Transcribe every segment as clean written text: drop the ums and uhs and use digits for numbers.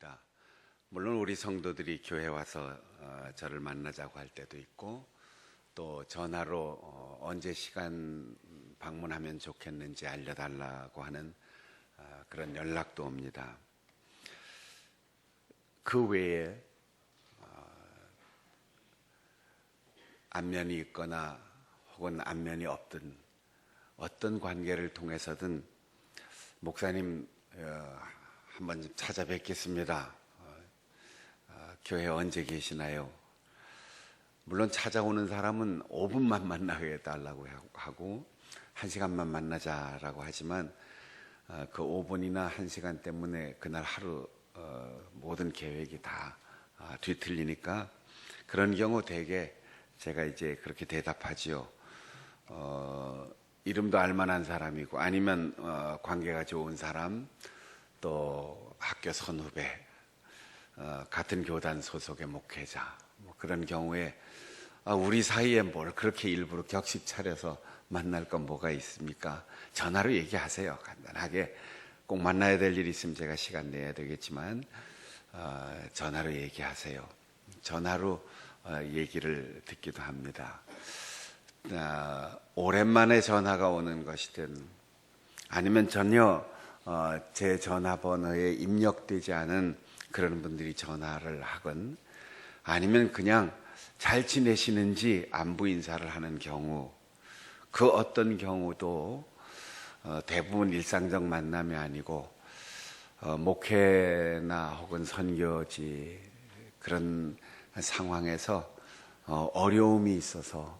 있습니다. 물론 우리 성도들이 교회 와서 저를 만나자고 할 때도 있고, 또 전화로 언제 시간 방문하면 좋겠는지 알려달라고 하는 그런 연락도 옵니다. 그 외에 안면이 있거나 혹은 안면이 없든 어떤 관계를 통해서든 목사님 한번 좀 찾아뵙겠습니다. 교회 언제 계시나요? 물론 찾아오는 사람은 5분만 만나게 해달라고 하고 1시간만 만나자라고 하지만 그 5분이나 1시간 때문에 그날 하루 모든 계획이 다 뒤틀리니까 그런 경우 대개 제가 이제 그렇게 대답하지요. 이름도 알만한 사람이고 아니면 관계가 좋은 사람, 또 학교 선후배, 같은 교단 소속의 목회자, 뭐 그런 경우에 우리 사이에 뭘 그렇게 일부러 격식 차려서 만날 건 뭐가 있습니까? 전화로 얘기하세요. 간단하게. 꼭 만나야 될 일 있으면 제가 시간 내야 되겠지만 전화로 얘기하세요. 전화로 얘기를 듣기도 합니다. 오랜만에 전화가 오는 것이든 아니면 전혀 제 전화번호에 입력되지 않은 그런 분들이 전화를 하건 아니면 그냥 잘 지내시는지 안부 인사를 하는 경우, 그 어떤 경우도 대부분 일상적 만남이 아니고 목회나 혹은 선교지 그런 상황에서 어려움이 있어서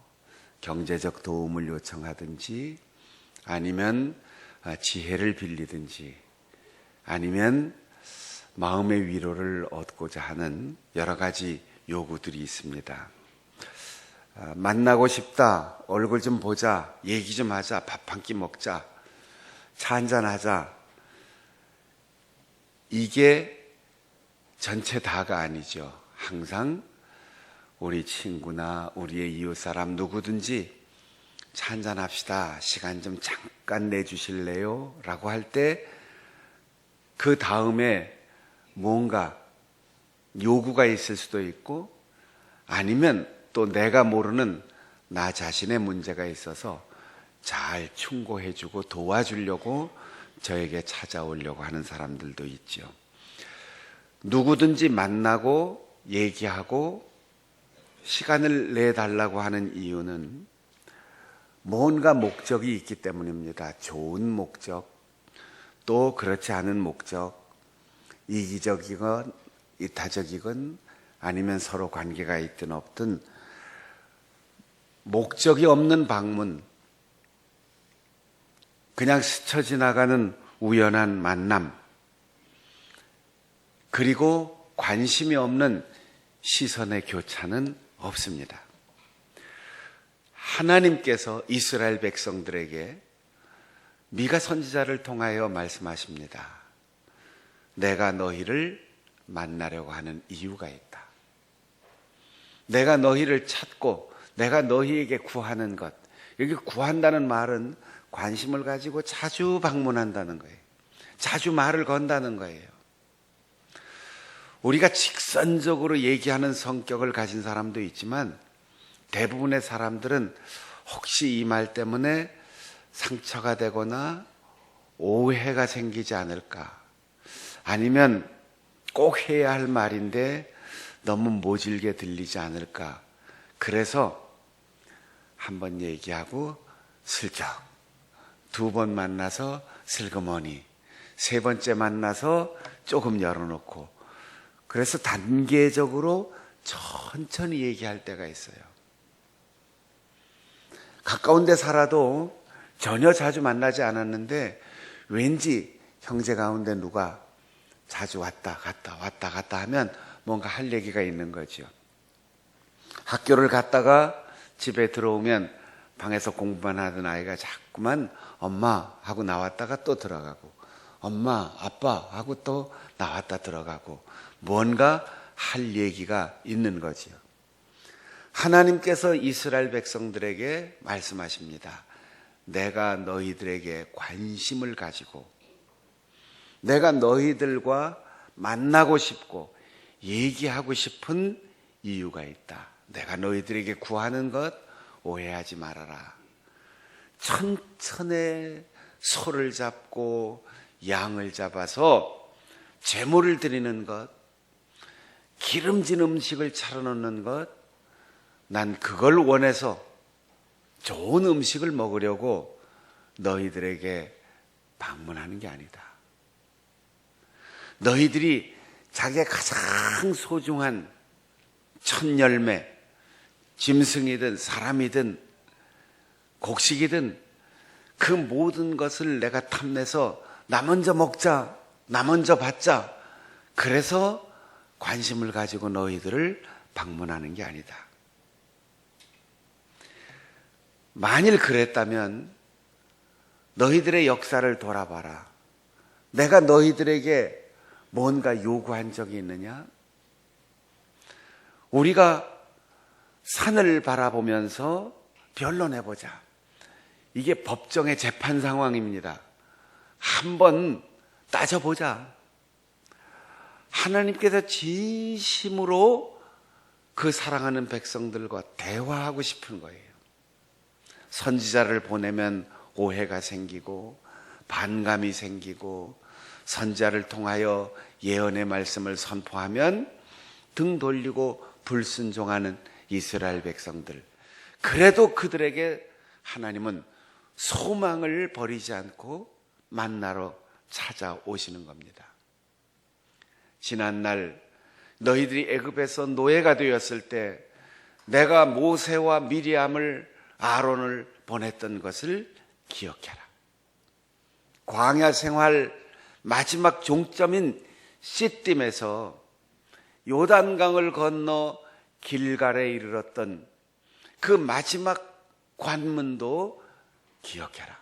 경제적 도움을 요청하든지 아니면 지혜를 빌리든지 아니면 마음의 위로를 얻고자 하는 여러 가지 요구들이 있습니다. 만나고 싶다, 얼굴 좀 보자, 얘기 좀 하자, 밥 한 끼 먹자, 차 한잔 하자. 이게 전체 다가 아니죠. 항상 우리 친구나 우리의 이웃사람 누구든지 차 한잔 합시다, 시간 좀 잠깐 내주실래요? 라고 할 때 그 다음에 뭔가 요구가 있을 수도 있고 아니면 또 내가 모르는 나 자신의 문제가 있어서 잘 충고해주고 도와주려고 저에게 찾아오려고 하는 사람들도 있죠. 누구든지 만나고 얘기하고 시간을 내달라고 하는 이유는 뭔가 목적이 있기 때문입니다. 좋은 목적, 또 그렇지 않은 목적, 이기적이건 이타적이건 아니면 서로 관계가 있든 없든 목적이 없는 방문, 그냥 스쳐 지나가는 우연한 만남, 그리고 관심이 없는 시선의 교차는 없습니다. 하나님께서 이스라엘 백성들에게 미가 선지자를 통하여 말씀하십니다. 내가 너희를 만나려고 하는 이유가 있다. 내가 너희를 찾고 내가 너희에게 구하는 것, 여기 구한다는 말은 관심을 가지고 자주 방문한다는 거예요. 자주 말을 건다는 거예요. 우리가 직선적으로 얘기하는 성격을 가진 사람도 있지만 대부분의 사람들은 혹시 이 말 때문에 상처가 되거나 오해가 생기지 않을까, 아니면 꼭 해야 할 말인데 너무 모질게 들리지 않을까, 그래서 한번 얘기하고 슬쩍, 2번 만나서 슬그머니, 3번째 만나서 조금 열어놓고, 그래서 단계적으로 천천히 얘기할 때가 있어요. 가까운 데 살아도 전혀 자주 만나지 않았는데 왠지 형제 가운데 누가 자주 왔다 갔다 하면 뭔가 할 얘기가 있는 거죠. 학교를 갔다가 집에 들어오면 방에서 공부만 하던 아이가 자꾸만 엄마 하고 나왔다가 또 들어가고, 엄마 아빠 하고 또 나왔다 들어가고, 뭔가 할 얘기가 있는 거지요. 하나님께서 이스라엘 백성들에게 말씀하십니다. 내가 너희들에게 관심을 가지고 내가 너희들과 만나고 싶고 얘기하고 싶은 이유가 있다. 내가 너희들에게 구하는 것 오해하지 말아라. 천천히 소를 잡고 양을 잡아서 제물을 드리는 것, 기름진 음식을 차려놓는 것, 난 그걸 원해서 좋은 음식을 먹으려고 너희들에게 방문하는 게 아니다. 너희들이 자기의 가장 소중한 첫 열매, 짐승이든 사람이든 곡식이든 그 모든 것을 내가 탐내서 나 먼저 먹자, 나 먼저 받자, 그래서 관심을 가지고 너희들을 방문하는 게 아니다. 만일 그랬다면 너희들의 역사를 돌아봐라. 내가 너희들에게 뭔가 요구한 적이 있느냐? 우리가 산을 바라보면서 변론해보자. 이게 법정의 재판 상황입니다. 한번 따져보자. 하나님께서 진심으로 그 사랑하는 백성들과 대화하고 싶은 거예요. 선지자를 보내면 오해가 생기고 반감이 생기고, 선지자를 통하여 예언의 말씀을 선포하면 등 돌리고 불순종하는 이스라엘 백성들. 그래도 그들에게 하나님은 소망을 버리지 않고 만나러 찾아오시는 겁니다. 지난날 너희들이 애굽에서 노예가 되었을 때 내가 모세와 미리암을, 아론을 보냈던 것을 기억해라. 광야 생활 마지막 종점인 시딤에서 요단강을 건너 길갈에 이르렀던 그 마지막 관문도 기억해라.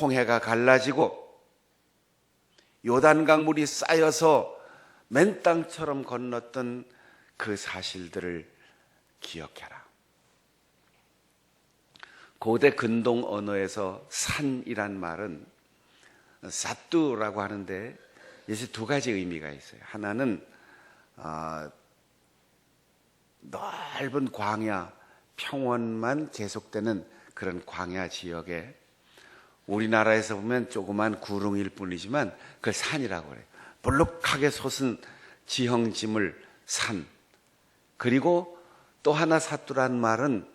홍해가 갈라지고 요단강 물이 쌓여서 맨 땅처럼 건넜던 그 사실들을 기억해라. 고대 근동 언어에서 산이란 말은 사뚜라고 하는데 이제 두 가지 의미가 있어요. 하나는 넓은 광야, 평원만 계속되는 그런 광야 지역에, 우리나라에서 보면 조그만 구릉일 뿐이지만 그걸 산이라고 그래요. 볼록하게 솟은 지형짐을 산. 그리고 또 하나 사뚜란 말은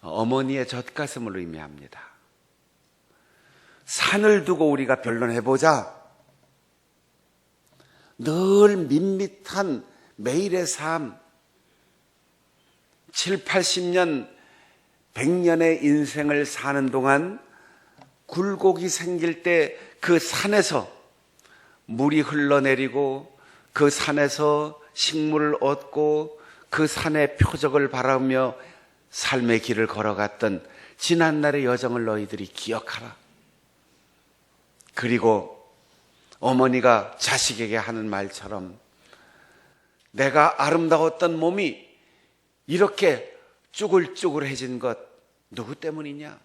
어머니의 젖가슴을 의미합니다. 산을 두고 우리가 변론해보자. 늘 밋밋한 매일의 삶, 7, 80년, 100년의 인생을 사는 동안 굴곡이 생길 때 그 산에서 물이 흘러내리고 그 산에서 식물을 얻고 그 산의 표적을 바라보며 삶의 길을 걸어갔던 지난날의 여정을 너희들이 기억하라. 그리고 어머니가 자식에게 하는 말처럼 내가 아름다웠던 몸이 이렇게 쭈글쭈글해진 것 누구 때문이냐?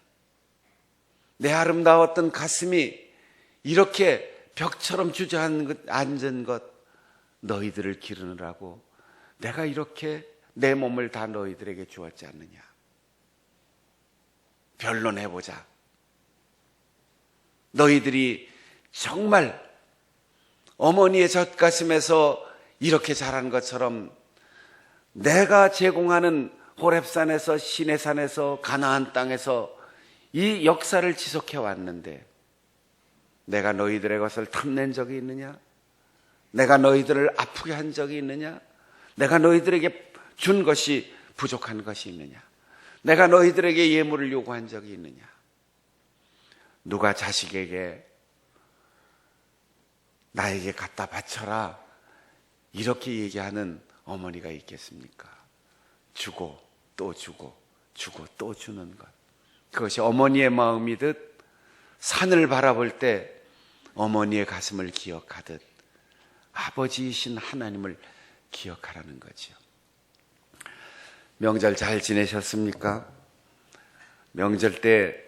내 아름다웠던 가슴이 이렇게 벽처럼 주저앉은 것 너희들을 기르느라고 내가 이렇게 내 몸을 다 너희들에게 주었지 않느냐? 변론해보자. 너희들이 정말 어머니의 젖가슴에서 이렇게 자란 것처럼 내가 제공하는 호렙산에서, 시내산에서, 가나안 땅에서 이 역사를 지속해 왔는데 내가 너희들의 것을 탐낸 적이 있느냐? 내가 너희들을 아프게 한 적이 있느냐? 내가 너희들에게 준 것이 부족한 것이 있느냐? 내가 너희들에게 예물을 요구한 적이 있느냐? 누가 자식에게 나에게 갖다 바쳐라 이렇게 얘기하는 어머니가 있겠습니까? 주고 또 주고 주고 또 주는 것, 그것이 어머니의 마음이듯 산을 바라볼 때 어머니의 가슴을 기억하듯 아버지이신 하나님을 기억하라는 거죠. 명절 잘 지내셨습니까? 명절 때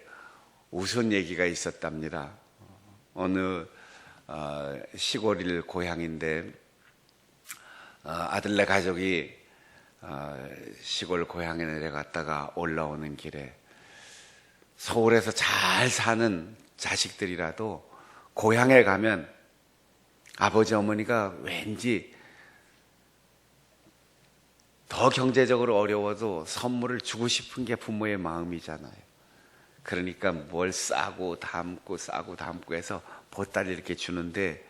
웃은 얘기가 있었답니다. 어느 시골일 고향인데 아들네 가족이 시골 고향에 내려갔다가 올라오는 길에 서울에서 잘 사는 자식들이라도 고향에 가면 아버지 어머니가 왠지 더 경제적으로 어려워도 선물을 주고 싶은 게 부모의 마음이잖아요. 그러니까 뭘 싸고 담고 해서 보따리 이렇게 주는데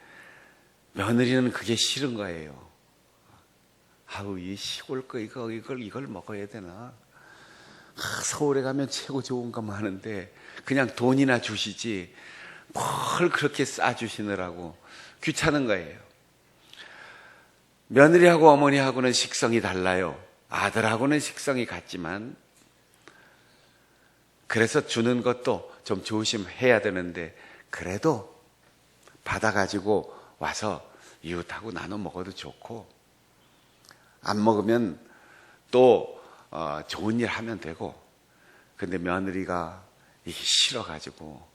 며느리는 그게 싫은 거예요. 아우, 이 시골 거 이걸 먹어야 되나? 서울에 가면 최고 좋은 거 많은데 그냥 돈이나 주시지 뭘 그렇게 싸주시느라고 귀찮은 거예요. 며느리하고 어머니하고는 식성이 달라요. 아들하고는 식성이 같지만 그래서 주는 것도 좀 조심해야 되는데 그래도 받아가지고 와서 이웃하고 나눠 먹어도 좋고 안 먹으면 또 좋은 일 하면 되고. 근데 며느리가 이게 싫어가지고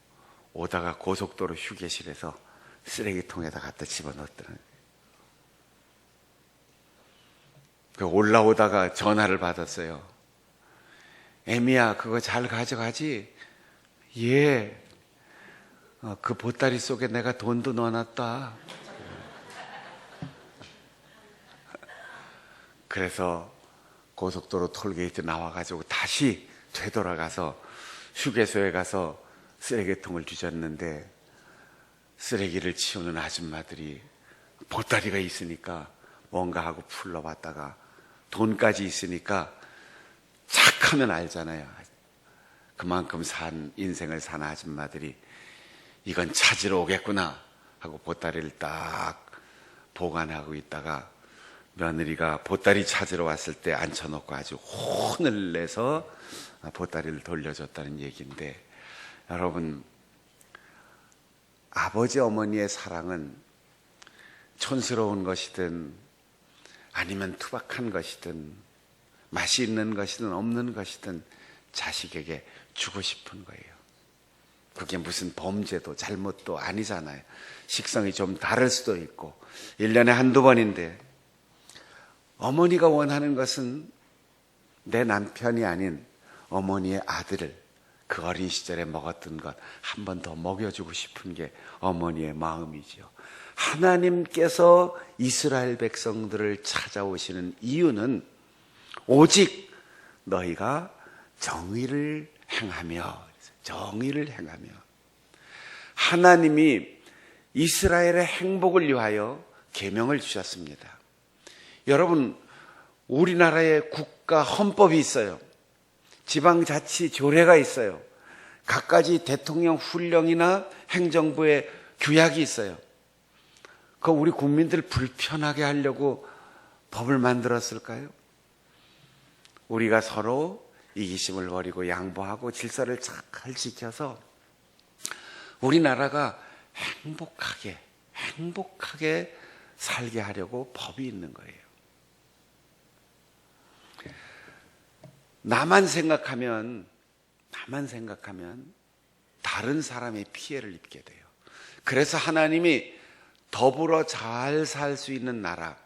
오다가 고속도로 휴게실에서 쓰레기통에다 갖다 집어넣었더라고요. 올라오다가 전화를 받았어요. 애미야, 그거 잘 가져가지? 예. 그 보따리 속에 내가 돈도 넣어놨다. 그래서 고속도로 톨게이트 나와가지고 다시 되돌아가서 휴게소에 가서 쓰레기통을 뒤졌는데 쓰레기를 치우는 아줌마들이 보따리가 있으니까 뭔가 하고 풀러봤다가 돈까지 있으니까 착하면 알잖아요. 그만큼 인생을 산 아줌마들이 이건 찾으러 오겠구나 하고 보따리를 딱 보관하고 있다가 며느리가 보따리 찾으러 왔을 때 앉혀놓고 아주 혼을 내서 보따리를 돌려줬다는 얘기인데, 여러분, 아버지 어머니의 사랑은 촌스러운 것이든 아니면 투박한 것이든 맛이 있는 것이든 없는 것이든 자식에게 주고 싶은 거예요. 그게 무슨 범죄도 잘못도 아니잖아요. 식성이 좀 다를 수도 있고 1년에 한두 번인데 어머니가 원하는 것은 내 남편이 아닌 어머니의 아들을 그 어린 시절에 먹었던 것 한 번 더 먹여주고 싶은 게 어머니의 마음이죠. 하나님께서 이스라엘 백성들을 찾아오시는 이유는 오직 너희가 정의를 행하며 하나님이 이스라엘의 행복을 위하여 계명을 주셨습니다. 여러분, 우리나라의 국가 헌법이 있어요. 지방자치 조례가 있어요. 갖가지 대통령 훈령이나 행정부의 규약이 있어요. 그 우리 국민들 불편하게 하려고 법을 만들었을까요? 우리가 서로 이기심을 버리고 양보하고 질서를 잘 지켜서 우리나라가 행복하게 살게 하려고 법이 있는 거예요. 나만 생각하면 다른 사람의 피해를 입게 돼요. 그래서 하나님이 더불어 잘 살 수 있는 나라,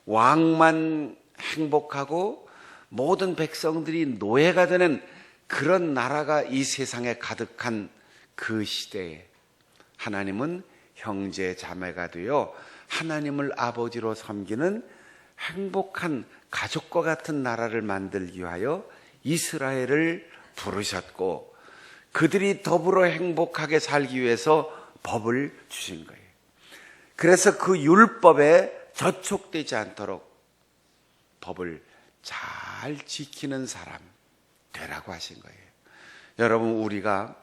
왕만 행복하고 모든 백성들이 노예가 되는 그런 나라가 이 세상에 가득한 그 시대에 하나님은 형제 자매가 되어 하나님을 아버지로 섬기는 행복한 가족과 같은 나라를 만들기 위하여 이스라엘을 부르셨고 그들이 더불어 행복하게 살기 위해서 법을 주신 거예요. 그래서 그 율법에 저촉되지 않도록 법을 잘 지키는 사람 되라고 하신 거예요. 여러분, 우리가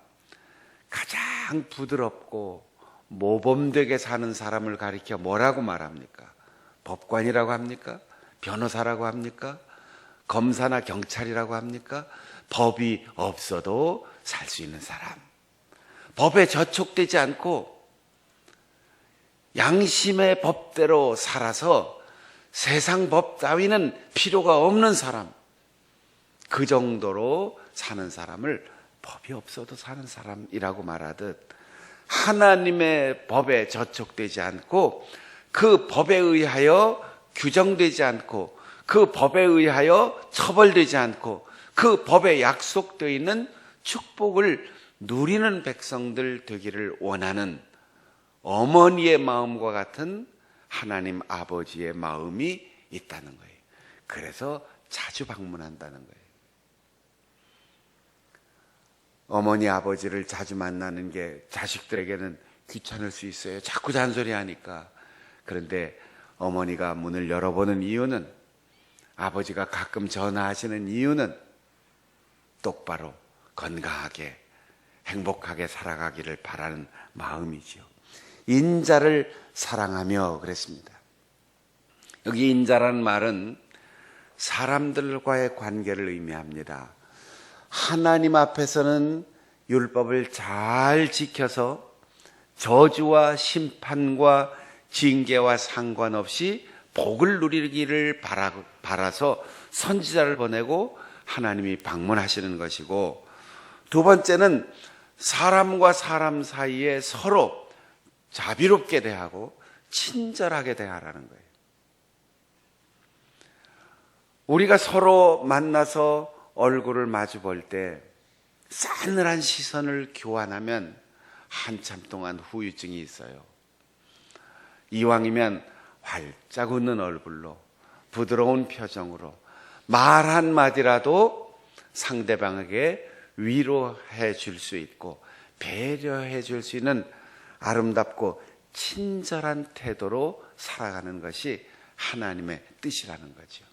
가장 부드럽고 모범되게 사는 사람을 가리켜 뭐라고 말합니까? 법관이라고 합니까? 변호사라고 합니까? 검사나 경찰이라고 합니까? 법이 없어도 살 수 있는 사람, 법에 저촉되지 않고 양심의 법대로 살아서 세상 법 따위는 필요가 없는 사람, 그 정도로 사는 사람을 법이 없어도 사는 사람이라고 말하듯 하나님의 법에 저촉되지 않고 그 법에 의하여 규정되지 않고 그 법에 의하여 처벌되지 않고 그 법에 약속되어 있는 축복을 누리는 백성들 되기를 원하는 어머니의 마음과 같은 하나님 아버지의 마음이 있다는 거예요. 그래서 자주 방문한다는 거예요. 어머니 아버지를 자주 만나는 게 자식들에게는 귀찮을 수 있어요. 자꾸 잔소리하니까. 그런데 어머니가 문을 열어보는 이유는, 아버지가 가끔 전화하시는 이유는 똑바로 건강하게 행복하게 살아가기를 바라는 마음이지요. 인자를 사랑하며 그랬습니다. 여기 인자라는 말은 사람들과의 관계를 의미합니다. 하나님 앞에서는 율법을 잘 지켜서 저주와 심판과 징계와 상관없이 복을 누리기를 바라서 선지자를 보내고 하나님이 방문하시는 것이고, 두 번째는 사람과 사람 사이에 서로 자비롭게 대하고 친절하게 대하라는 거예요. 우리가 서로 만나서 얼굴을 마주 볼 때 싸늘한 시선을 교환하면 한참 동안 후유증이 있어요. 이왕이면 활짝 웃는 얼굴로 부드러운 표정으로 말 한마디라도 상대방에게 위로해 줄 수 있고 배려해 줄 수 있는 아름답고 친절한 태도로 살아가는 것이 하나님의 뜻이라는 거죠.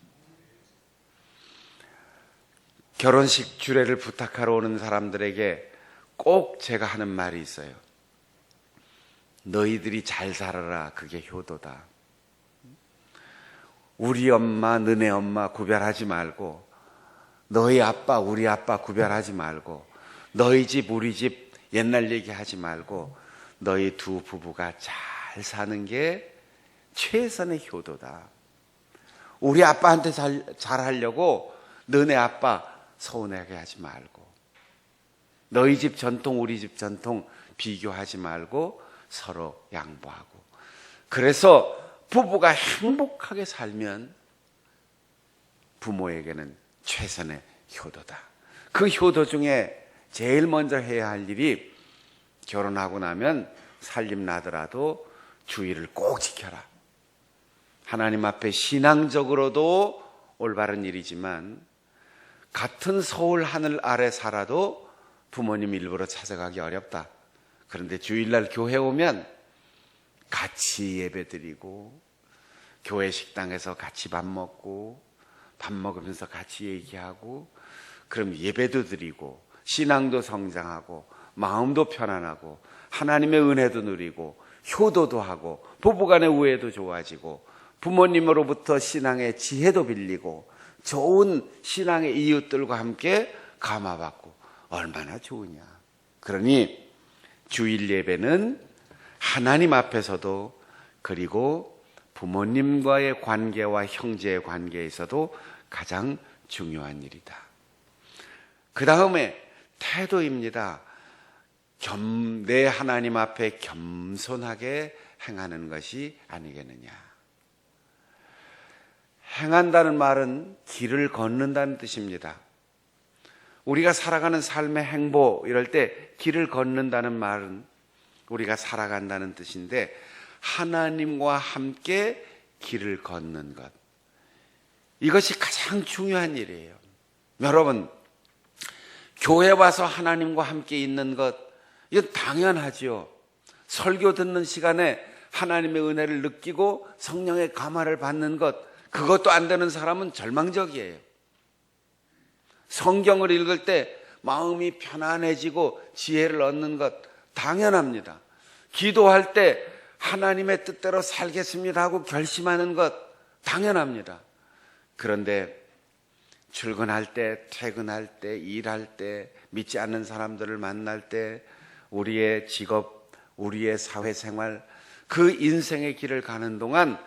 결혼식 주례를 부탁하러 오는 사람들에게 꼭 제가 하는 말이 있어요. 너희들이 잘 살아라. 그게 효도다. 우리 엄마, 너네 엄마 구별하지 말고, 너희 아빠, 우리 아빠 구별하지 말고, 너희 집, 우리 집 옛날 얘기하지 말고, 너희 두 부부가 잘 사는 게 최선의 효도다. 우리 아빠한테 잘하려고 너네 아빠 서운하게 하지 말고, 너희 집 전통, 우리 집 전통 비교하지 말고 서로 양보하고. 그래서 부부가 행복하게 살면 부모에게는 최선의 효도다. 그 효도 중에 제일 먼저 해야 할 일이, 결혼하고 나면 살림 나더라도 주의를 꼭 지켜라. 하나님 앞에 신앙적으로도 올바른 일이지만 같은 서울 하늘 아래 살아도 부모님 일부러 찾아가기 어렵다. 그런데 주일날 교회 오면 같이 예배드리고 교회 식당에서 같이 밥 먹고 밥 먹으면서 같이 얘기하고, 그럼 예배도 드리고 신앙도 성장하고 마음도 편안하고 하나님의 은혜도 누리고 효도도 하고 부부간의 우애도 좋아지고 부모님으로부터 신앙의 지혜도 빌리고 좋은 신앙의 이웃들과 함께 감화받고 얼마나 좋으냐. 그러니 주일 예배는 하나님 앞에서도, 그리고 부모님과의 관계와 형제의 관계에서도 가장 중요한 일이다. 그 다음에 태도입니다. 내 하나님 앞에 겸손하게 행하는 것이 아니겠느냐. 행한다는 말은 길을 걷는다는 뜻입니다. 우리가 살아가는 삶의 행보, 이럴 때 길을 걷는다는 말은 우리가 살아간다는 뜻인데, 하나님과 함께 길을 걷는 것, 이것이 가장 중요한 일이에요. 여러분, 교회 와서 하나님과 함께 있는 것, 이건 당연하지요. 설교 듣는 시간에 하나님의 은혜를 느끼고 성령의 감화를 받는 것, 그것도 안 되는 사람은 절망적이에요. 성경을 읽을 때 마음이 편안해지고 지혜를 얻는 것 당연합니다. 기도할 때 하나님의 뜻대로 살겠습니다 하고 결심하는 것 당연합니다. 그런데 출근할 때, 퇴근할 때, 일할 때, 믿지 않는 사람들을 만날 때, 우리의 직업, 우리의 사회생활, 그 인생의 길을 가는 동안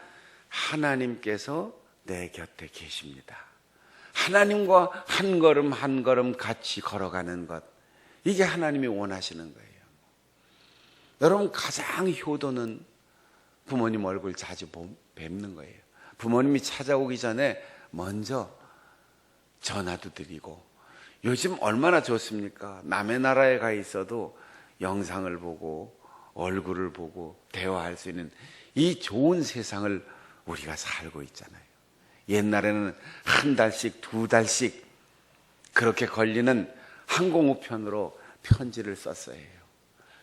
하나님께서 내 곁에 계십니다. 하나님과 한 걸음 한 걸음 같이 걸어가는 것, 이게 하나님이 원하시는 거예요. 여러분, 가장 효도는 부모님 얼굴 자주 뵙는 거예요. 부모님이 찾아오기 전에 먼저 전화도 드리고, 요즘 얼마나 좋습니까? 남의 나라에 가 있어도 영상을 보고 얼굴을 보고 대화할 수 있는 이 좋은 세상을 우리가 살고 있잖아요. 옛날에는 한 달씩, 두 달씩 그렇게 걸리는 항공우편으로 편지를 썼어야 해요.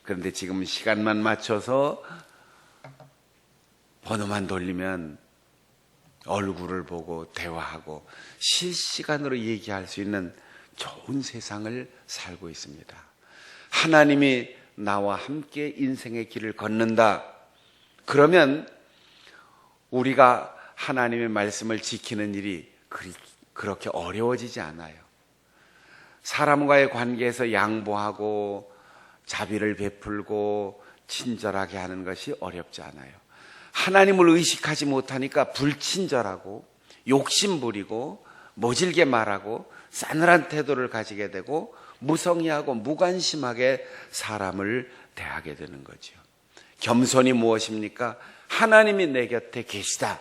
그런데 지금 시간만 맞춰서 번호만 돌리면 얼굴을 보고 대화하고 실시간으로 얘기할 수 있는 좋은 세상을 살고 있습니다. 하나님이 나와 함께 인생의 길을 걷는다. 그러면 우리가 하나님의 말씀을 지키는 일이 그렇게 어려워지지 않아요. 사람과의 관계에서 양보하고 자비를 베풀고 친절하게 하는 것이 어렵지 않아요. 하나님을 의식하지 못하니까 불친절하고 욕심부리고 모질게 말하고 싸늘한 태도를 가지게 되고 무성의하고 무관심하게 사람을 대하게 되는 거죠. 겸손이 무엇입니까? 하나님이 내 곁에 계시다.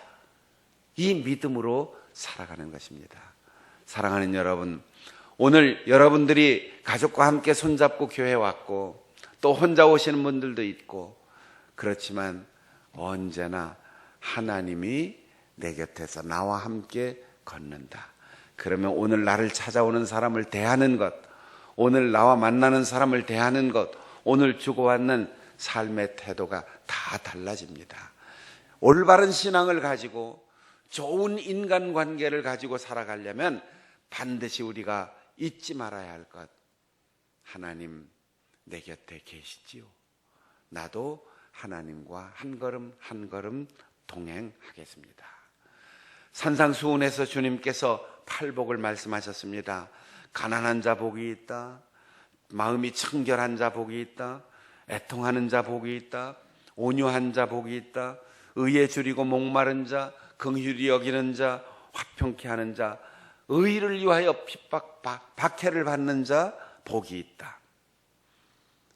이 믿음으로 살아가는 것입니다. 사랑하는 여러분, 오늘 여러분들이 가족과 함께 손잡고 교회 왔고 또 혼자 오시는 분들도 있고, 그렇지만 언제나 하나님이 내 곁에서 나와 함께 걷는다. 그러면 오늘 나를 찾아오는 사람을 대하는 것, 오늘 나와 만나는 사람을 대하는 것, 오늘 주고받는 삶의 태도가 다 달라집니다. 올바른 신앙을 가지고 좋은 인간관계를 가지고 살아가려면 반드시 우리가 잊지 말아야 할 것, 하나님 내 곁에 계시지요. 나도 하나님과 한 걸음 한 걸음 동행하겠습니다. 산상수훈에서 주님께서 팔복을 말씀하셨습니다. 가난한 자 복이 있다, 마음이 청결한 자 복이 있다, 애통하는 자 복이 있다, 온유한 자 복이 있다, 의에 줄이고 목마른 자, 긍휼히 여기는 자, 화평케 하는 자, 의를 위하여 핍박 박해를 받는 자 복이 있다.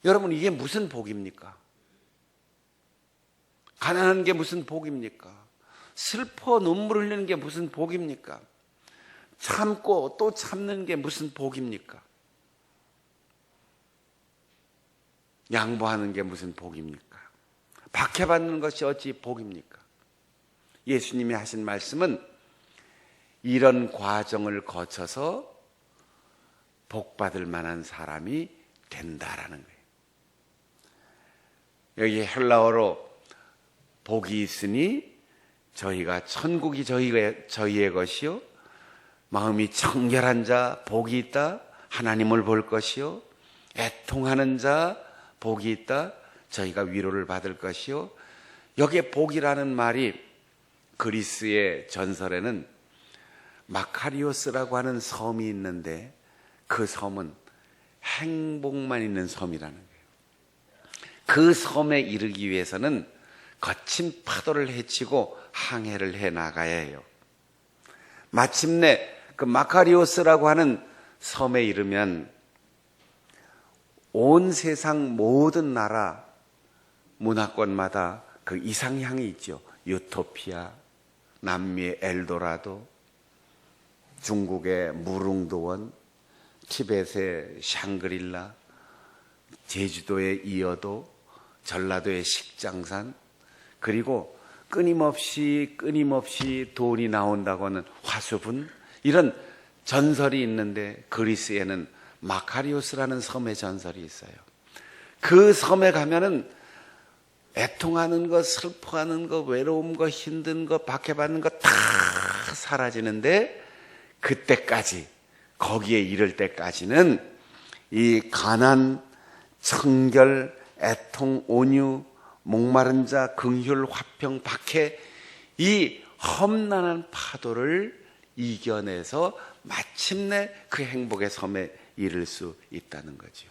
여러분, 이게 무슨 복입니까? 가난한 게 무슨 복입니까? 슬퍼 눈물 흘리는 게 무슨 복입니까? 참고 또 참는 게 무슨 복입니까? 양보하는 게 무슨 복입니까? 박해받는 것이 어찌 복입니까? 예수님이 하신 말씀은 이런 과정을 거쳐서 복받을 만한 사람이 된다라는 거예요. 여기 헬라어로 복이 있으니 저희가 천국이 저희의 것이요, 마음이 청결한 자 복이 있다, 하나님을 볼 것이요, 애통하는 자 복이 있다, 저희가 위로를 받을 것이요. 여기에 복이라는 말이 그리스의 전설에는 마카리오스라고 하는 섬이 있는데 그 섬은 행복만 있는 섬이라는 거예요. 그 섬에 이르기 위해서는 거친 파도를 헤치고 항해를 해 나가야 해요. 마침내 그 마카리오스라고 하는 섬에 이르면 온 세상 모든 나라 문화권마다 그 이상향이 있죠. 유토피아, 남미의 엘도라도, 중국의 무릉도원, 티벳의 샹그릴라, 제주도의 이어도, 전라도의 식장산, 그리고 끊임없이 돈이 나온다고 하는 화수분, 이런 전설이 있는데 그리스에는 마카리오스라는 섬의 전설이 있어요. 그 섬에 가면은 애통하는 것, 슬퍼하는 것, 외로운 것, 힘든 것, 박해받는 것 다 사라지는데, 그때까지, 거기에 이를 때까지는 이 가난, 청결, 애통, 온유, 목마른 자, 긍휼, 화평, 박해, 이 험난한 파도를 이겨내서 마침내 그 행복의 섬에 이를 수 있다는 거죠.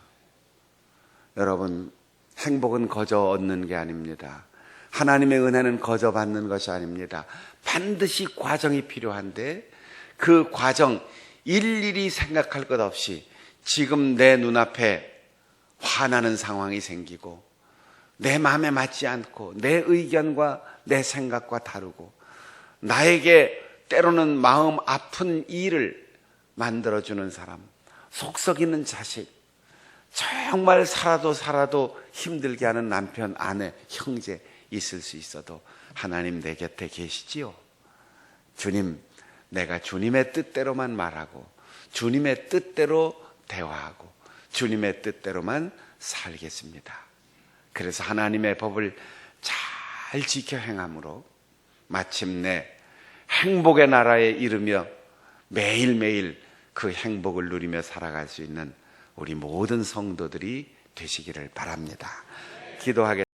여러분, 행복은 거저 얻는 게 아닙니다. 하나님의 은혜는 거저 받는 것이 아닙니다. 반드시 과정이 필요한데, 그 과정 일일이 생각할 것 없이 지금 내 눈앞에 화나는 상황이 생기고 내 마음에 맞지 않고 내 의견과 내 생각과 다르고 나에게 때로는 마음 아픈 일을 만들어주는 사람, 속 썩이는 자식, 정말 살아도 힘들게 하는 남편, 아내, 형제 있을 수 있어도 하나님 내 곁에 계시지요. 주님, 내가 주님의 뜻대로만 말하고 주님의 뜻대로 대화하고 주님의 뜻대로만 살겠습니다. 그래서 하나님의 법을 잘 지켜 행함으로 마침내 행복의 나라에 이르며 매일매일 그 행복을 누리며 살아갈 수 있는 우리 모든 성도들이 되시기를 바랍니다. 기도하겠습니다.